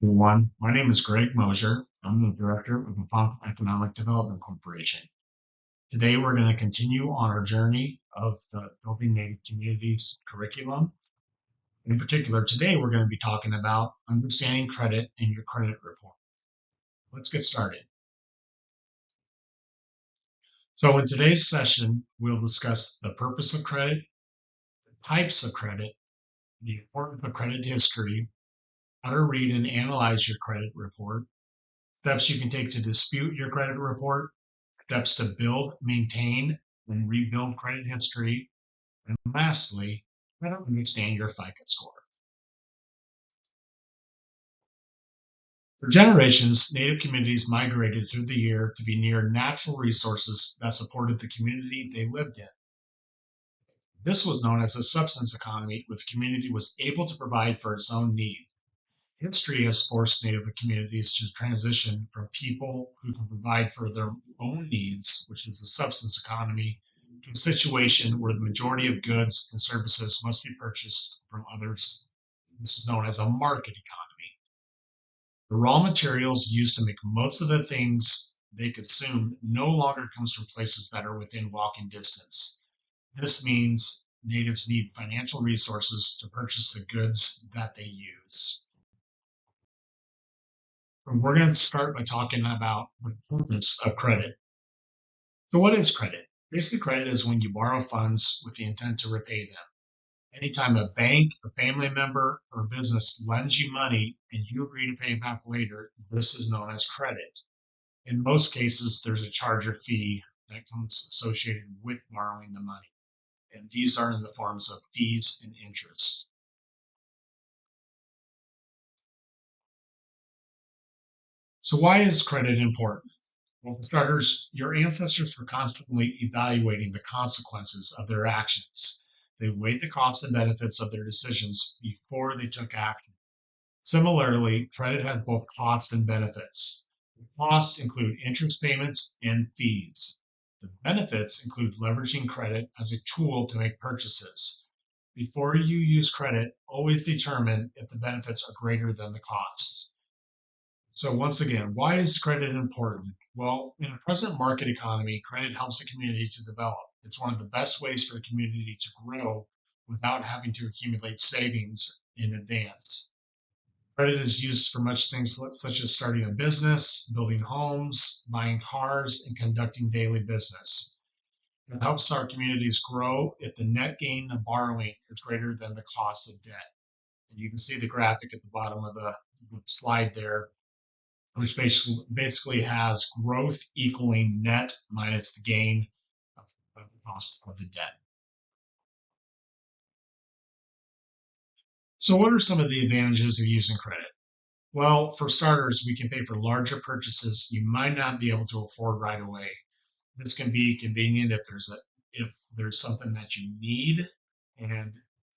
Everyone, my name is Greg Mosier. I'm the director of the Ponca Economic Development Corporation. Today, we're going to continue on our journey of the Building Native Communities curriculum. In particular, today we're going to be talking about understanding credit and your credit report. Let's get started. So, in today's session, we'll discuss the purpose of credit, the types of credit, the importance of credit history, how to read and analyze your credit report, steps you can take to dispute your credit report, steps to build, maintain, and rebuild credit history, and lastly, how to understand your FICO score. For generations, Native communities migrated through the year to be near natural resources that supported the community they lived in. This was known as a subsistence economy, where the community was able to provide for its own needs. History has forced Native communities to transition from people who can provide for their own needs, which is the subsistence economy, to a situation where the majority of goods and services must be purchased from others. This is known as a market economy. The raw materials used to make most of the things they consume no longer comes from places that are within walking distance. This means natives need financial resources to purchase the goods that they use. We're going to start by talking about the purpose of credit. So, what is credit? Basically, credit is when you borrow funds with the intent to repay them. Anytime a bank, a family member, or a business lends you money and you agree to pay back later, this is known as credit. In most cases, there's a charge or fee that comes associated with borrowing the money, and these are in the forms of fees and interest. So, why is credit important? Well, for starters, your ancestors were constantly evaluating the consequences of their actions. They weighed the costs and benefits of their decisions before they took action. Similarly, credit has both costs and benefits. The costs include interest payments and fees. The benefits include leveraging credit as a tool to make purchases. Before you use credit, always determine if the benefits are greater than the costs. So once again, why is credit important? Well, in a present market economy, credit helps the community to develop. It's one of the best ways for the community to grow without having to accumulate savings in advance. Credit is used for much things such as starting a business, building homes, buying cars, and conducting daily business. It helps our communities grow if the net gain of borrowing is greater than the cost of debt. And you can see the graphic at the bottom of the slide there, which basically has growth equaling net minus the gain of the cost of the debt. So, what are some of the advantages of using credit? Well, for starters, we can pay for larger purchases you might not be able to afford right away. This can be convenient if there's something that you need and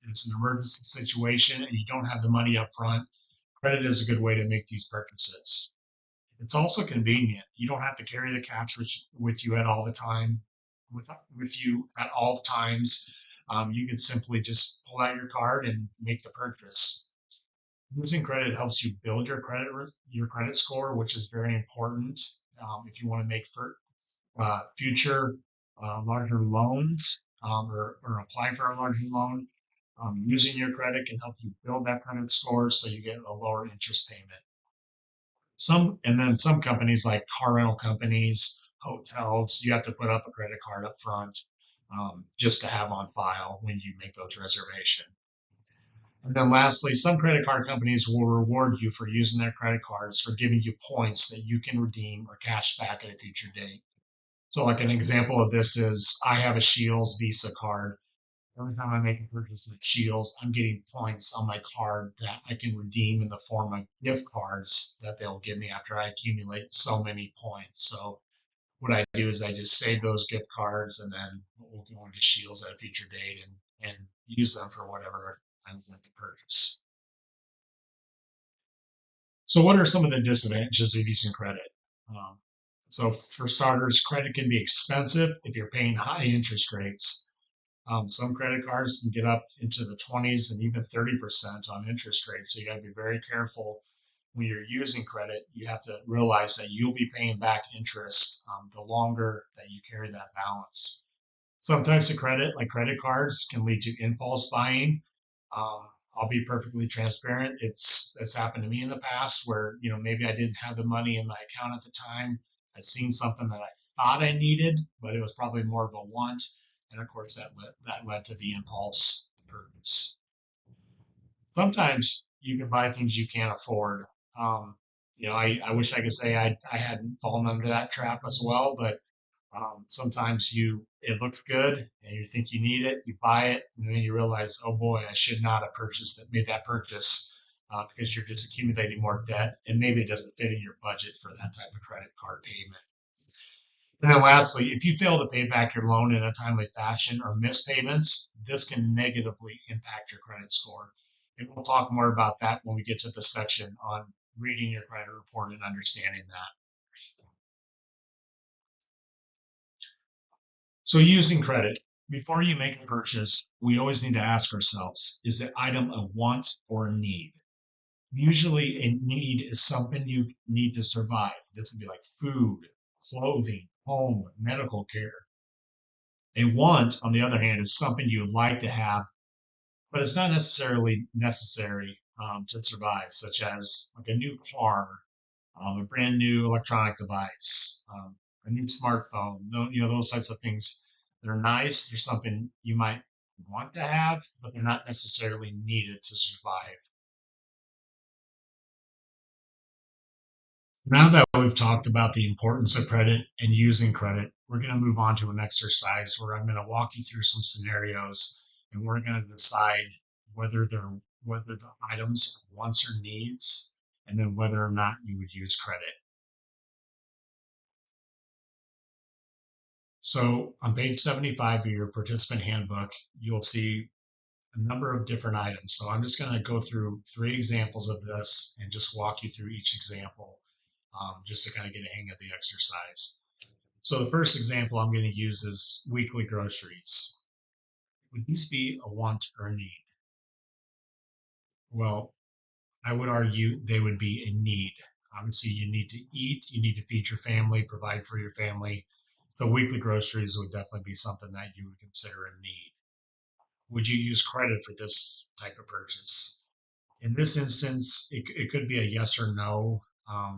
it's an emergency situation and you don't have the money up front. Credit is a good way to make these purchases. It's also convenient. You don't have to carry the cash with you at all the time. With you at all times, you can simply just pull out your card and make the purchase. Using credit helps you build your credit score, which is very important if you want to make future larger loans or apply for a larger loan. Using your credit can help you build that credit score so you get a lower interest payment. Some companies like car rental companies, hotels, you have to put up a credit card up front just to have on file when you make those reservations. And then lastly, some credit card companies will reward you for using their credit cards for giving you points that you can redeem or cash back at a future date. So like an example of this is I have a Shields Visa card. Every time I make a purchase at Shields, I'm getting points on my card that I can redeem in the form of gift cards that they'll give me after I accumulate so many points. So what I do is I just save those gift cards and then we'll go into Shields at a future date and use them for whatever I want to purchase. So what are some of the disadvantages of using credit? Um, so for starters, credit can be expensive if you're paying high interest rates. Some credit cards can get up into the 20s and even 30% on interest rates. So you got to be very careful when you're using credit, you have to realize that you'll be paying back interest the longer that you carry that balance. Some types of credit, like credit cards, can lead to impulse buying. I'll be perfectly transparent. It's happened to me in the past where maybe I didn't have the money in my account at the time. I'd seen something that I thought I needed, but it was probably more of a want, and of course that led to the impulse purchase. Sometimes you can buy things you can't afford. Um, I wish I could say I hadn't fallen under that trap as well, but sometimes it looks good and you think you need it, you buy it, and then you realize, oh boy, I should not have made that purchase because you're just accumulating more debt, and maybe it doesn't fit in your budget for that type of credit card payment. And then lastly, if you fail to pay back your loan in a timely fashion or miss payments, this can negatively impact your credit score. And we'll talk more about that when we get to the section on reading your credit report and understanding that. So using credit, before you make a purchase, we always need to ask ourselves, is the item a want or a need? Usually a need is something you need to survive. This would be like food, clothing, home, medical care. A want, on the other hand, is something you would like to have, but it's not necessarily necessary to survive, such as like a new car, a brand new electronic device, a new smartphone. Those types of things. They're nice. They're something you might want to have, but they're not necessarily needed to survive. Now that we've talked about the importance of credit and using credit, we're going to move on to an exercise where I'm going to walk you through some scenarios, and we're going to decide whether the items are wants or needs, and then whether or not you would use credit. So on page 75 of your participant handbook, you'll see a number of different items. So I'm just going to go through 3 examples of this and just walk you through each example just to kind of get a hang of the exercise. So the first example I'm going to use is weekly groceries. Would these be a want or a need? Well, I would argue they would be a need. Obviously, you need to eat, you need to feed your family, provide for your family. So weekly groceries would definitely be something that you would consider a need. Would you use credit for this type of purchase? In this instance, it could be a yes or no,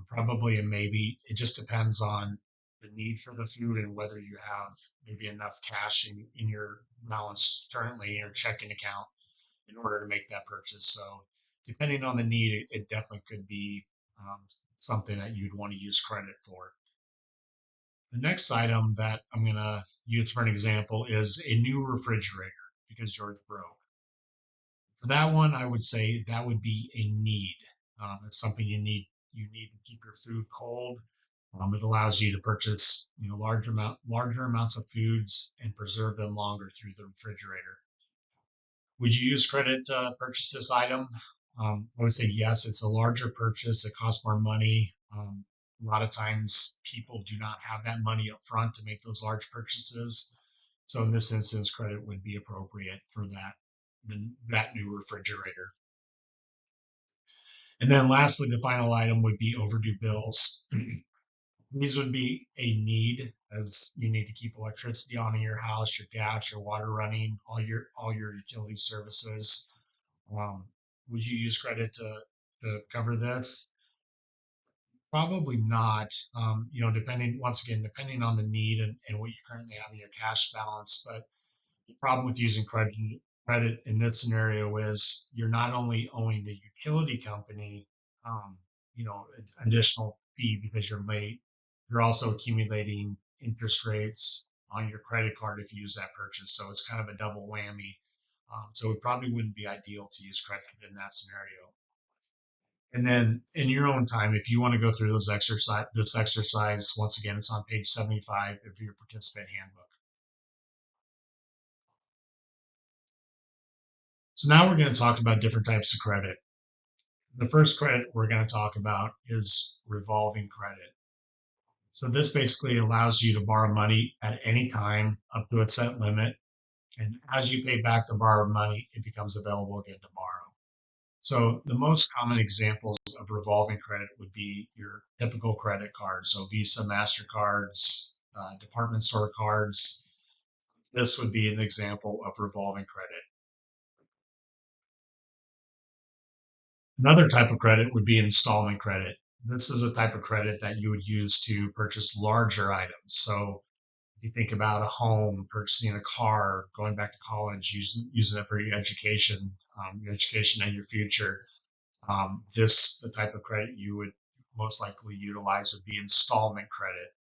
probably a maybe. It just depends on the need for the food and whether you have maybe enough cash in your balance currently in your checking account in order to make that purchase. So, depending on the need, it definitely could be something that you'd want to use credit for. The next item that I'm going to use for an example is a new refrigerator because yours broke. For that one, I would say that would be a need. It's something you need. You need to keep your food cold. It allows you to purchase, larger amounts of foods and preserve them longer through the refrigerator. Would you use credit to purchase this item? I would say yes. It's a larger purchase. It costs more money. A lot of times, people do not have that money up front to make those large purchases. So in this instance, credit would be appropriate for that new refrigerator. And then lastly, the final item would be overdue bills. These would be a need, as you need to keep electricity on in your house, your gas, your water running, all your utility services. Um, would you use credit to cover this? Probably not. Depending on the need and what you currently have in your cash balance. But the problem with using credit in this scenario is you're not only owing the utility company, um, additional fee because you're late, you're also accumulating interest rates on your credit card if you use that purchase. So it's kind of a double whammy. So it probably wouldn't be ideal to use credit in that scenario. And then in your own time, if you want to go through this exercise, once again, it's on page 75 of your participant handbook. So now we're going to talk about different types of credit. The first credit we're going to talk about is revolving credit. So this basically allows you to borrow money at any time up to a set limit. And as you pay back the borrowed money, it becomes available again to borrow. So the most common examples of revolving credit would be your typical credit card. So Visa, MasterCards, department store cards. This would be an example of revolving credit. Another type of credit would be installment credit. This is a type of credit that you would use to purchase larger items. So if you think about a home, purchasing a car, going back to college, using it for your education and your future, the type of credit you would most likely utilize would be installment credit.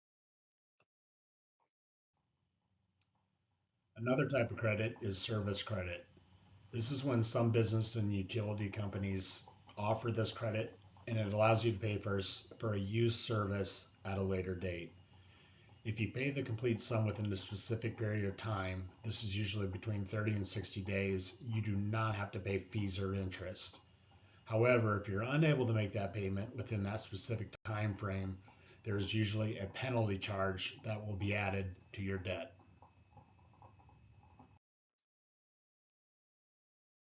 Another type of credit is service credit. This is when some business and utility companies offer this credit, and it allows you to pay for a used service at a later date. If you pay the complete sum within a specific period of time, this is usually between 30 and 60 days, you do not have to pay fees or interest. However, if you're unable to make that payment within that specific time frame, there's usually a penalty charge that will be added to your debt.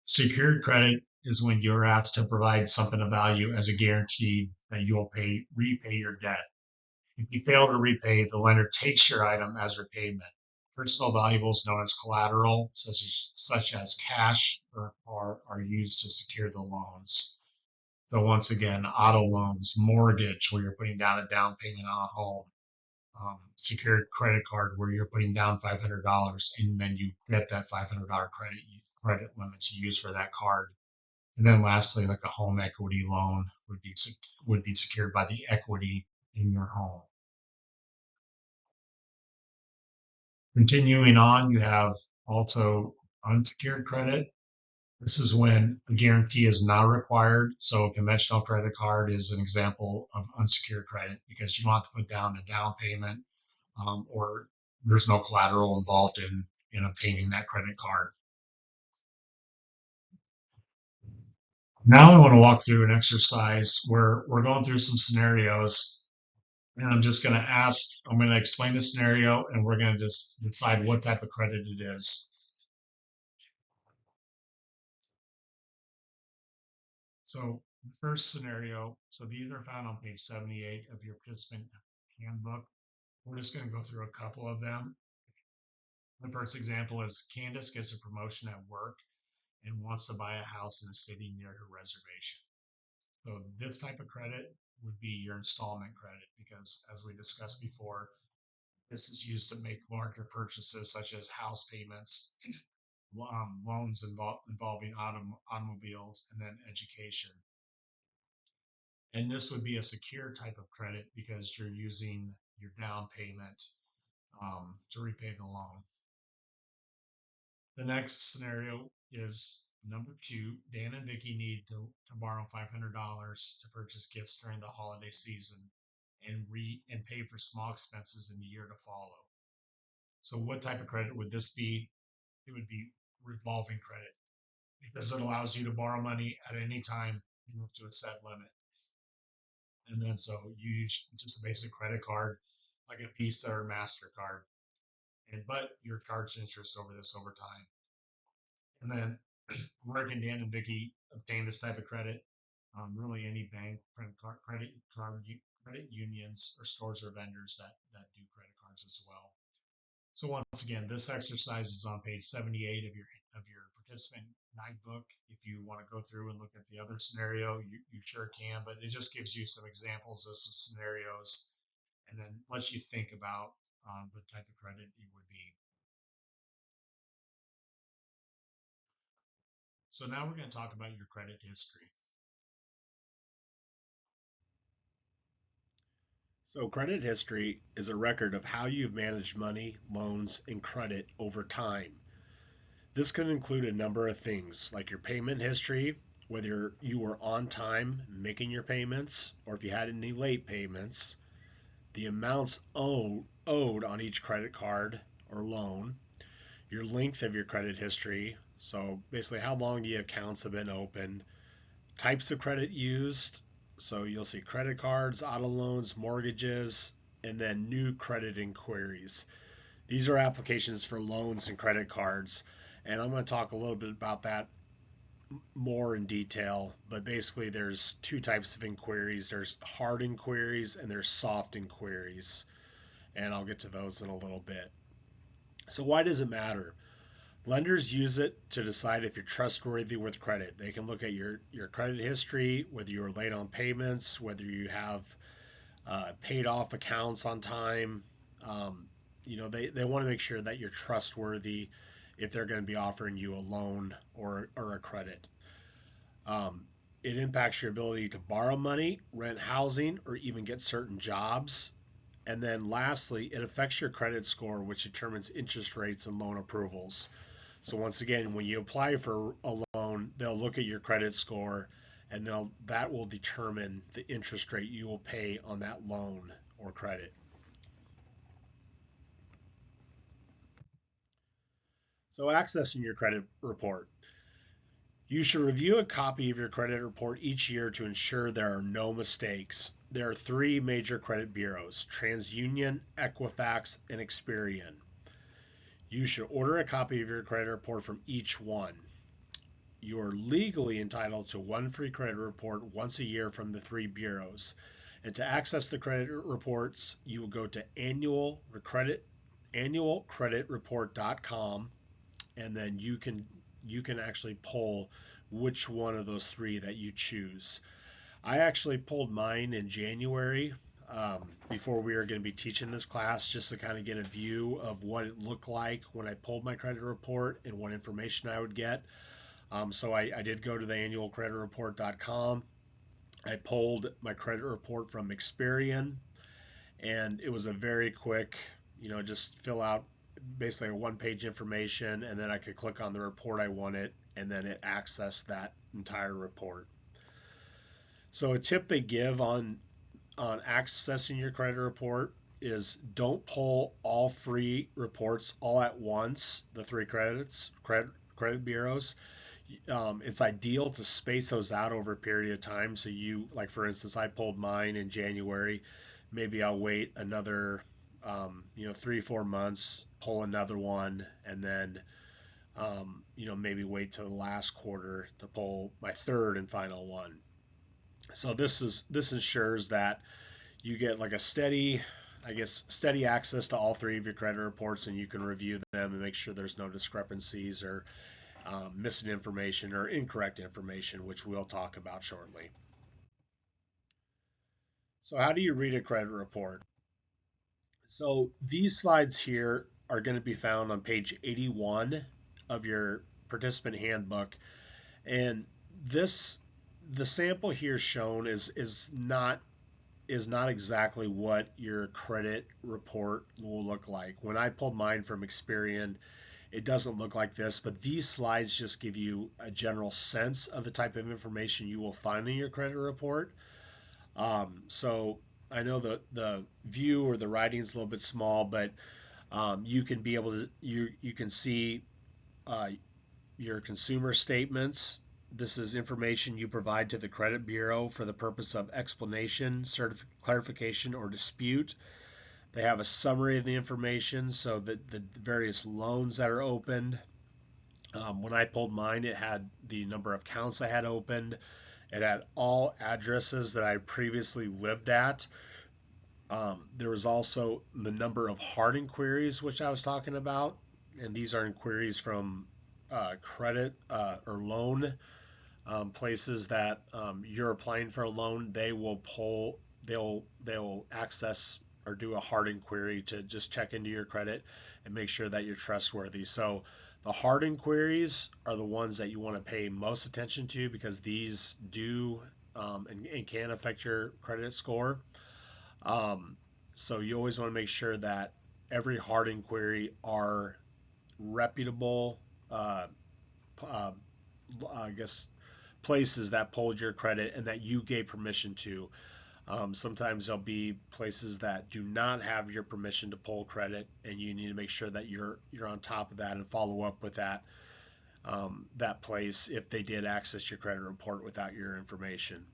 Secured credit is when you're asked to provide something of value as a guarantee that you will repay your debt. If you fail to repay, the lender takes your item as repayment. Personal valuables known as collateral, such as cash or car, are used to secure the loans. So once again, auto loans, mortgage, where you're putting down a down payment on a home, secured credit card, where you're putting down $500 and then you get that $500 credit limit to use for that card. And then lastly, like a home equity loan would be secured by the equity in your home. Continuing on, you have also unsecured credit. This is when a guarantee is not required. So a conventional credit card is an example of unsecured credit because you don't have to put down a down payment, or there's no collateral involved in obtaining that credit card. Now I want to walk through an exercise where we're going through some scenarios, and I'm going to explain the scenario, and we're going to just decide what type of credit it is. So the first scenario, so these are found on page 78 of your participant handbook. We're just going to go through a couple of them. The first example is Candace gets a promotion at work and wants to buy a house in a city near her reservation. So this type of credit would be your installment credit because, as we discussed before, this is used to make larger purchases such as house payments, loans involving automobiles, and then education. And this would be a secure type of credit because you're using your down payment to repay the loan. The next scenario is number two. Dan and Vicky need to borrow $500 to purchase gifts during the holiday season and pay for small expenses in the year to follow. So what type of credit would this be? It would be revolving credit because it allows you to borrow money at any time to a set limit. And then so you use just a basic credit card like a Visa or MasterCard, but you're charged interest over time. And then where can Dan and Vicky obtain this type of credit? Really any bank, credit unions, or stores or vendors that do credit cards as well. So once again, this exercise is on page 78 of your participant guidebook. If you want to go through and look at the other scenario, you sure can, but it just gives you some examples of some scenarios and then lets you think about what type of credit it would be. So now we're going to talk about your credit history. So, credit history is a record of how you've managed money, loans, and credit over time. This can include a number of things like your payment history, whether you were on time making your payments or if you had any late payments, the amounts owed on each credit card or loan, your length of your credit history, so basically how long the accounts have been open, types of credit used, so you'll see credit cards, auto loans, mortgages, and then new credit inquiries. These are applications for loans and credit cards, and I'm going to talk a little bit about that more in detail, but basically there's two types of inquiries. There's hard inquiries and there's soft inquiries, and I'll get to those in a little bit. So why does it matter? Lenders use it to decide if you're trustworthy with credit. They can look at your credit history, whether you were late on payments, whether you have paid off accounts on time. They want to make sure that you're trustworthy if they're going to be offering you a loan or a credit. It impacts your ability to borrow money, rent housing, or even get certain jobs. And then lastly, it affects your credit score, which determines interest rates and loan approvals. So once again, when you apply for a loan, they'll look at your credit score and that will determine the interest rate you will pay on that loan or credit. So accessing your credit report. You should review a copy of your credit report each year to ensure there are no mistakes. There are three major credit bureaus: TransUnion, Equifax, and Experian. You should order a copy of your credit report from each one. You are legally entitled to one free credit report once a year from the three bureaus. And to access the credit reports, you will go to annualcreditreport.com, and then you can actually pull which one of those three that you choose. I actually pulled mine in January before we were going to be teaching this class, just to kind of get a view of what it looked like when I pulled my credit report and what information I would get. So I did go to the annualcreditreport.com. I pulled my credit report from Experian, and it was a very quick, just fill out basically a one-page information, and then I could click on the report I wanted, and then it accessed that entire report. So a tip they give on accessing your credit report is don't pull all free reports all at once, the three credit bureaus. It's ideal to space those out over a period of time. So like for instance, I pulled mine in January. Maybe I'll wait another, 3-4 months, pull another one, and then, maybe wait till the last quarter to pull my third and final one. So this ensures that you get like a steady access to all three of your credit reports, and you can review them and make sure there's no discrepancies or missing information or incorrect information, which we'll talk about shortly. So how do you read a credit report? So these slides here are going to be found on page 81 of your participant handbook, and the sample here shown is not exactly what your credit report will look like. When I pulled mine from Experian, it doesn't look like this, but these slides just give you a general sense of the type of information you will find in your credit report. So I know the view or the writing is a little bit small, but you can be able to you can see your consumer statements. This is information you provide to the credit bureau for the purpose of explanation, clarification, or dispute. They have a summary of the information, so that the various loans that are opened. When I pulled mine, it had the number of accounts I had opened. It had all addresses that I previously lived at. There was also the number of hard inquiries, which I was talking about, and these are inquiries from credit or loan places that you're applying for a loan. They'll access or do a hard inquiry to just check into your credit and make sure that you're trustworthy. So the hard inquiries are the ones that you want to pay most attention to, because these do and can affect your credit score. So you always want to make sure that every hard inquiry are reputable, I guess, places that pulled your credit and that you gave permission to. Sometimes there'll be places that do not have your permission to pull credit, and you need to make sure that you're on top of that and follow up with that place if they did access your credit report without your information.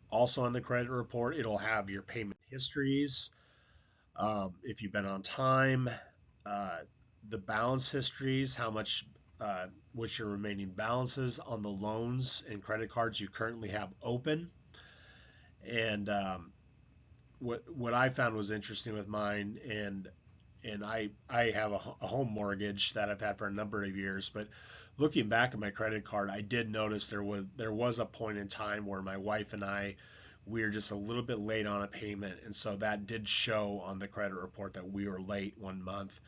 Also on the credit report, it'll have your payment histories, if you've been on time, the balance histories, how much what's your remaining balances on the loans and credit cards you currently have open. And what I found was interesting with mine, and I have a home mortgage that I've had for a number of years, but looking back at my credit card, I did notice there was a point in time where my wife and I, we were just a little bit late on a payment, and so that did show on the credit report that we were late 1 month.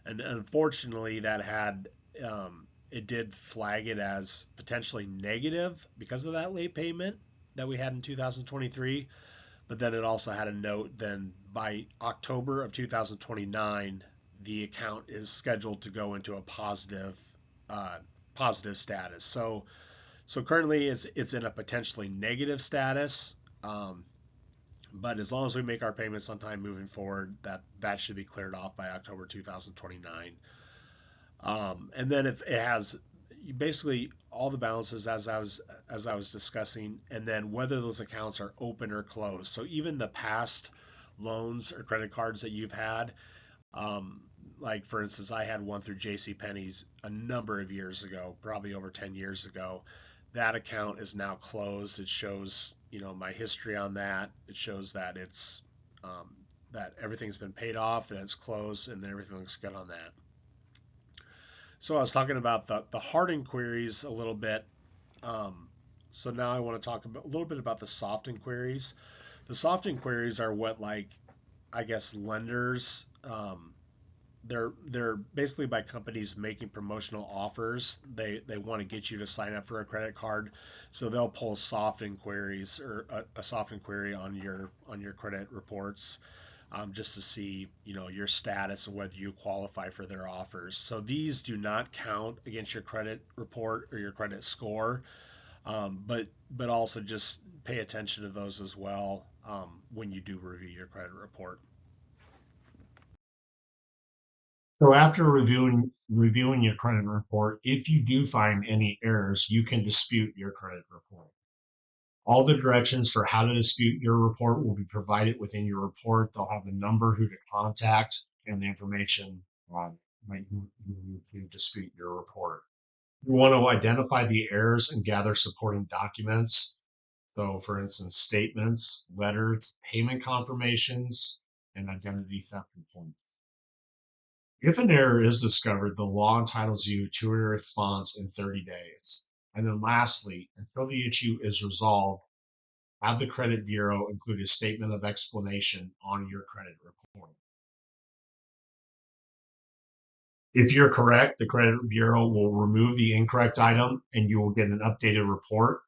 And unfortunately, it did flag it as potentially negative because of that late payment that we had in 2023. But then it also had a note, then by October of 2029, the account is scheduled to go into a uh, positive status. So currently it's in a potentially negative status. But as long as we make our payments on time moving forward, that should be cleared off by October 2029. And then if it has basically all the balances as I was discussing, and then whether those accounts are open or closed. So even the past loans or credit cards that you've had, um, like for instance, I had one through J.C. Penney's a number of years ago, probably over 10 years ago. That account is now closed. It shows, my history on that. It shows that um, that everything's been paid off and it's closed, and then everything looks good on that. So I was talking about the hard inquiries a little bit. Um, so now I want to talk a little bit about the soft inquiries. The soft inquiries are what, like, I guess lenders, they're basically by companies making promotional offers. They want to get you to sign up for a credit card, so they'll pull soft inquiries or a soft inquiry on your credit reports, just to see, your status and whether you qualify for their offers. So these do not count against your credit report or your credit score, but also just pay attention to those as well, when you do review your credit report. So after reviewing your credit report, if you do find any errors, you can dispute your credit report. All the directions for how to dispute your report will be provided within your report. They'll have a number who to contact and the information might you need to dispute your report. You want to identify the errors and gather supporting documents. So, for instance, statements, letters, payment confirmations, and identity theft reports. If an error is discovered, the law entitles you to a response in 30 days. And then lastly, until the issue is resolved, have the credit bureau include a statement of explanation on your credit report. If you're correct, the credit bureau will remove the incorrect item and you will get an updated report.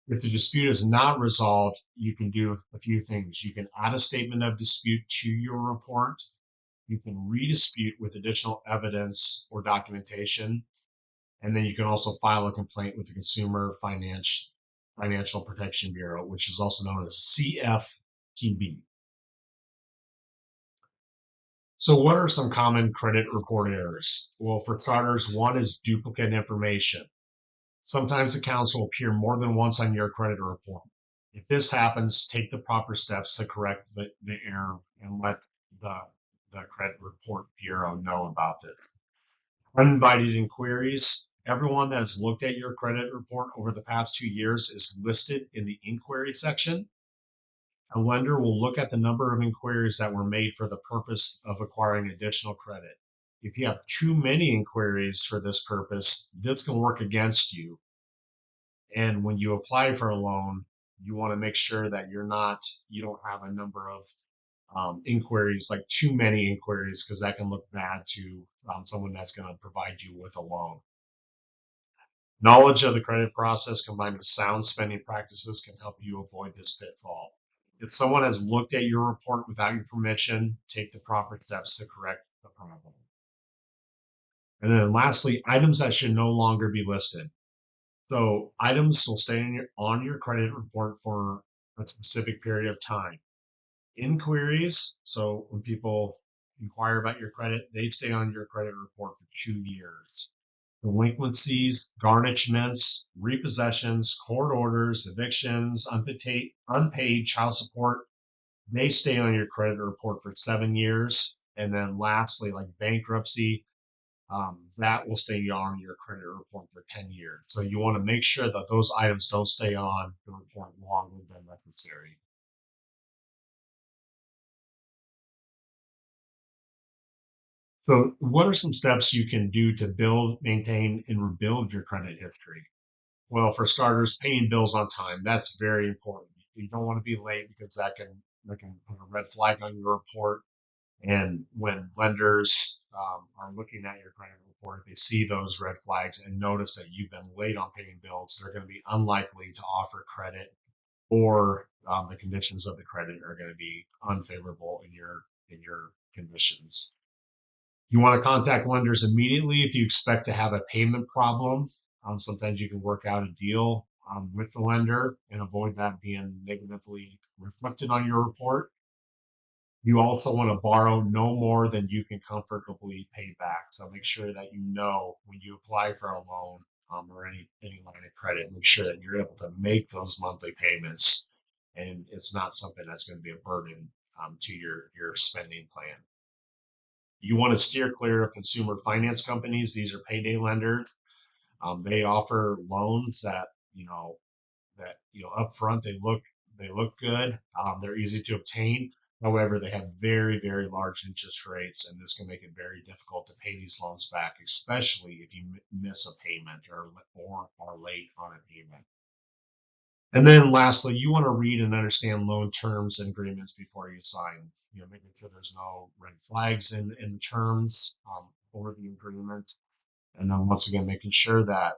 If the dispute is not resolved, you can do a few things. You can add a statement of dispute to your report. You can redispute with additional evidence or documentation. And then you can also file a complaint with the Consumer Financial Protection Bureau, which is also known as CFPB. So what are some common credit report errors? Well, for starters, one is duplicate information. Sometimes accounts will appear more than once on your credit report. If this happens, take the proper steps to correct the error and let the, the credit report bureau know about it. Uninvited inquiries. Everyone that has looked at your credit report over the past 2 years is listed in the inquiry section. A lender will look at the number of inquiries that were made for the purpose of acquiring additional credit. If you have too many inquiries for this purpose, this can work against you. And when you apply for a loan, you want to make sure that you don't have a number of inquiries, like too many inquiries, because that can look bad to someone that's going to provide you with a loan. Knowledge of the credit process combined with sound spending practices can help you avoid this pitfall. If someone has looked at your report without your permission, take the proper steps to correct the problem. And then lastly, items that should no longer be listed. So items will stay on your credit report for a specific period of time. Inquiries, so when people inquire about your credit, they stay on your credit report for 2 years. Delinquencies, garnishments, repossessions, court orders, evictions, unpaid child support, they stay on your credit report for 7 years. And then lastly, like bankruptcy, that will stay on your credit report for 10 years. So you want to make sure that those items don't stay on the report longer than necessary. So what are some steps you can do to build, maintain, and rebuild your credit history? Well, for starters, paying bills on time. That's very important. You don't want to be late because that can put a red flag on your report. And when lenders are looking at your credit report, if they see those red flags and notice that you've been late on paying bills, they're going to be unlikely to offer credit, or the conditions of the credit are going to be unfavorable in your conditions. You want to contact lenders immediately if you expect to have a payment problem. Sometimes you can work out a deal with the lender and avoid that being negatively reflected on your report. You also want to borrow no more than you can comfortably pay back. So make sure that you know when you apply for a loan, or any line of credit, make sure that you're able to make those monthly payments, and it's not something that's going to be a burden to your spending plan. You want to steer clear of consumer finance companies. These are payday lenders. They offer loans that upfront they look good. They're easy to obtain. However, they have very, very large interest rates, and this can make it very difficult to pay these loans back, especially if you miss a payment or are late on a payment. And then lastly, you want to read and understand loan terms and agreements before you sign. Making sure there's no red flags in terms or the agreement. And then once again, making sure that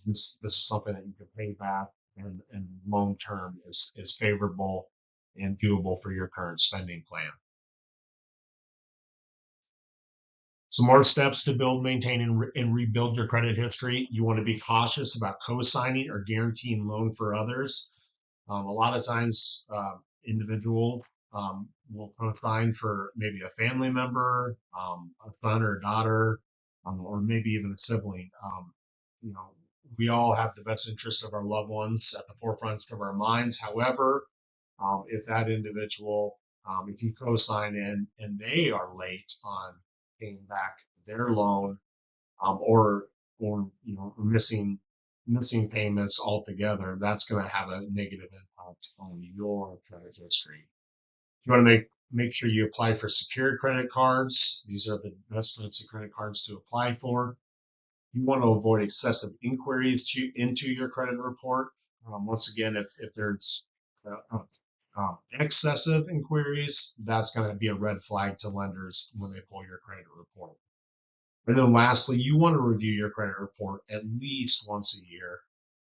this is something that you can pay back, and long term is favorable and doable for your current spending plan. Some more steps to build, maintain, and rebuild your credit history. You want to be cautious about co-signing or guaranteeing loan for others. A lot of times, individual will co-sign for maybe a family member, a son or a daughter, or maybe even a sibling. You know, we all have the best interest of our loved ones at the forefront of our minds. However, if that individual, if you co-sign in and they are late on paying back their loan, or missing payments altogether, that's going to have a negative impact on your credit history. You want to make sure you apply for secured credit cards. These are the best types of credit cards to apply for. You want to avoid excessive inquiries into your credit report. Once again, if there's excessive inquiries, that's going to be a red flag to lenders when they pull your credit report. And then lastly, you want to review your credit report at least once a year.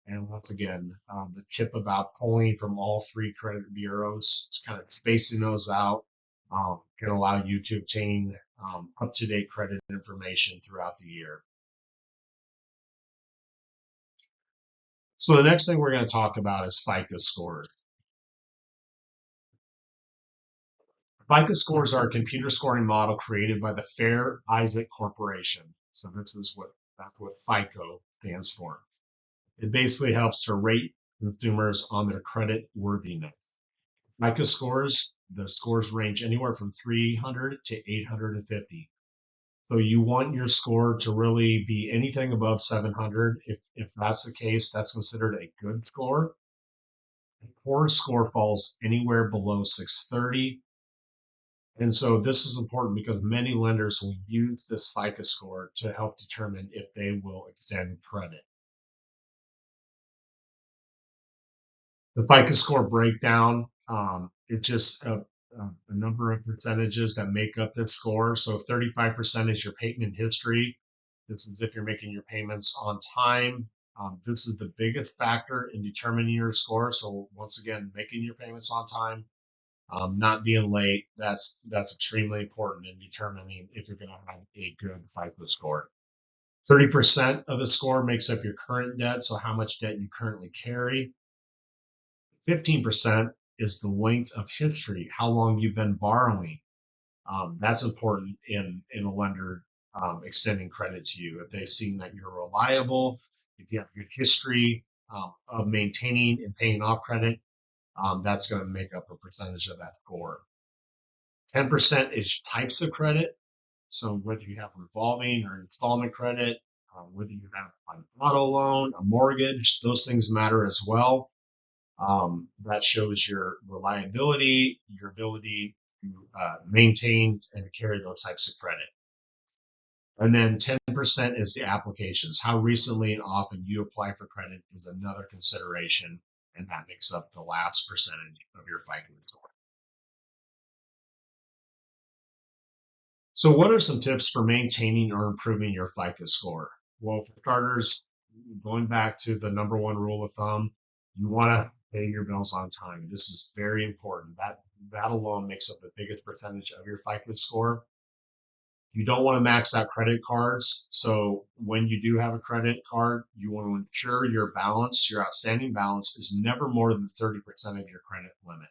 And once again, the tip about pulling from all three credit bureaus, kind of spacing those out, can allow you to obtain up-to-date credit information throughout the year. So the next thing we're going to talk about is FICO scores. FICO scores are a computer scoring model created by the Fair Isaac Corporation. So that's what FICO stands for. It basically helps to rate consumers on their credit worthiness. FICO scores, the scores range anywhere from 300 to 850. So you want your score to really be anything above 700. If that's the case, that's considered a good score. A poor score falls anywhere below 630. And so this is important because many lenders will use this FICO score to help determine if they will extend credit. The FICO score breakdown, it's just a number of percentages that make up this score. So 35% is your payment history. This is if you're making your payments on time. This is the biggest factor in determining your score. So once again, making your payments on time, not being late, that's extremely important in determining if you're going to have a good FICO score. 30% of the score makes up your current debt, so how much debt you currently carry. 15% is the length of history, how long you've been borrowing. That's important in a lender extending credit to you. If they've seen that you're reliable, if you have good history of maintaining and paying off credit, that's going to make up a percentage of that score. 10% is types of credit. So whether you have revolving or installment credit, whether you have an auto loan, a mortgage, those things matter as well. That shows your reliability, your ability to maintain and carry those types of credit. And then 10% is the applications. How recently and often you apply for credit is another consideration, and that makes up the last percentage of your FICO score. So what are some tips for maintaining or improving your FICO score? Well, for starters, going back to the number one rule of thumb, you want to pay your bills on time. This is very important. That alone makes up the biggest percentage of your FICO score. You don't want to max out credit cards. So when you do have a credit card, you want to ensure your balance, your outstanding balance, is never more than 30% of your credit limit.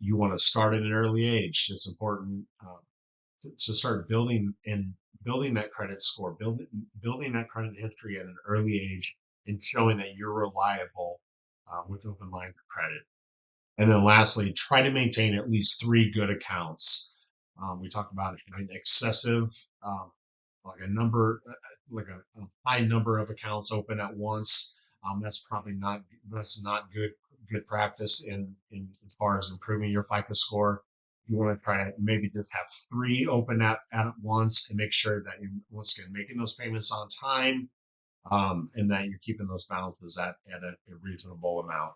You want to start at an early age. It's important to start building that credit score, building that credit history at an early age, and showing that you're reliable with open lines of credit. And then lastly, try to maintain at least 3 good accounts. We talked about excessive, like a high number of accounts open at once. That's not good practice in as far as improving your FICO score. You want to try to maybe just have 3 open at once and make sure that you're once again making those payments on time, and that you're keeping those balances at a reasonable amount.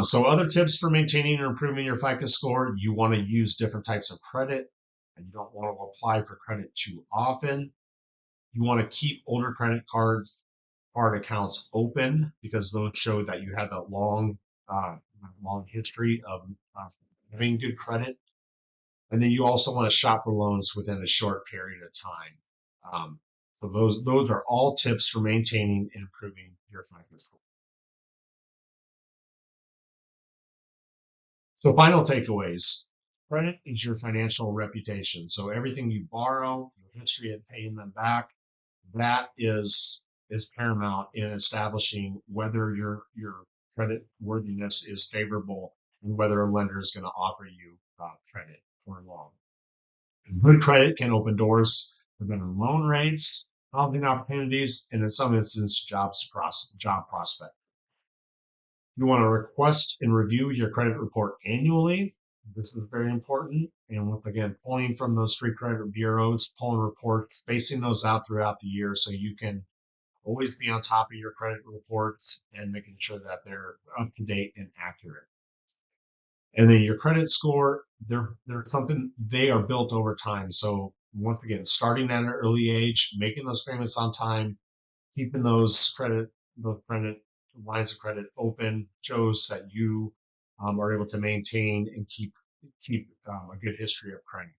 So other tips for maintaining or improving your FICO score: you want to use different types of credit, and you don't want to apply for credit too often. You want to keep older credit card accounts open because those show that you have a long history of having good credit. And then you also want to shop for loans within a short period of time. So those are all tips for maintaining and improving your FICO score. So final takeaways: credit is your financial reputation. So everything you borrow, your history of paying them back, that is paramount in establishing whether your credit worthiness is favorable and whether a lender is going to offer you credit for a loan. Good credit can open doors for better loan rates, housing opportunities, and in some instances, job prospects. You want to request and review your credit report annually. This is very important. And once again, pulling from those 3 credit bureaus, pulling reports, spacing those out throughout the year so you can always be on top of your credit reports and making sure that they're up to date and accurate. And then your credit score, they are built over time. So once again, starting at an early age, making those payments on time, keeping those credit lines of credit open shows that you are able to maintain and keep a good history of credit.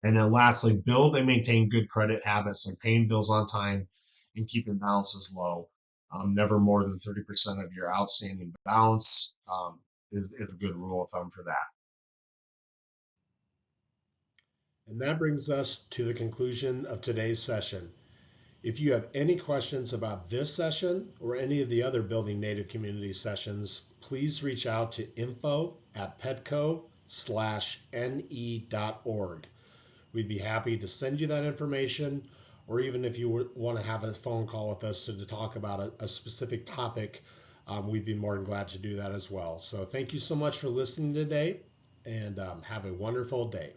And then lastly, build and maintain good credit habits like paying bills on time and keeping balances low. Never more than 30% of your outstanding balance is a good rule of thumb for that. And that brings us to the conclusion of today's session. If you have any questions about this session or any of the other Building Native Communities sessions, please reach out to info@pedco/ne.org. We'd be happy to send you that information, or even if you want to have a phone call with us to talk about a specific topic, we'd be more than glad to do that as well. So thank you so much for listening today, and have a wonderful day.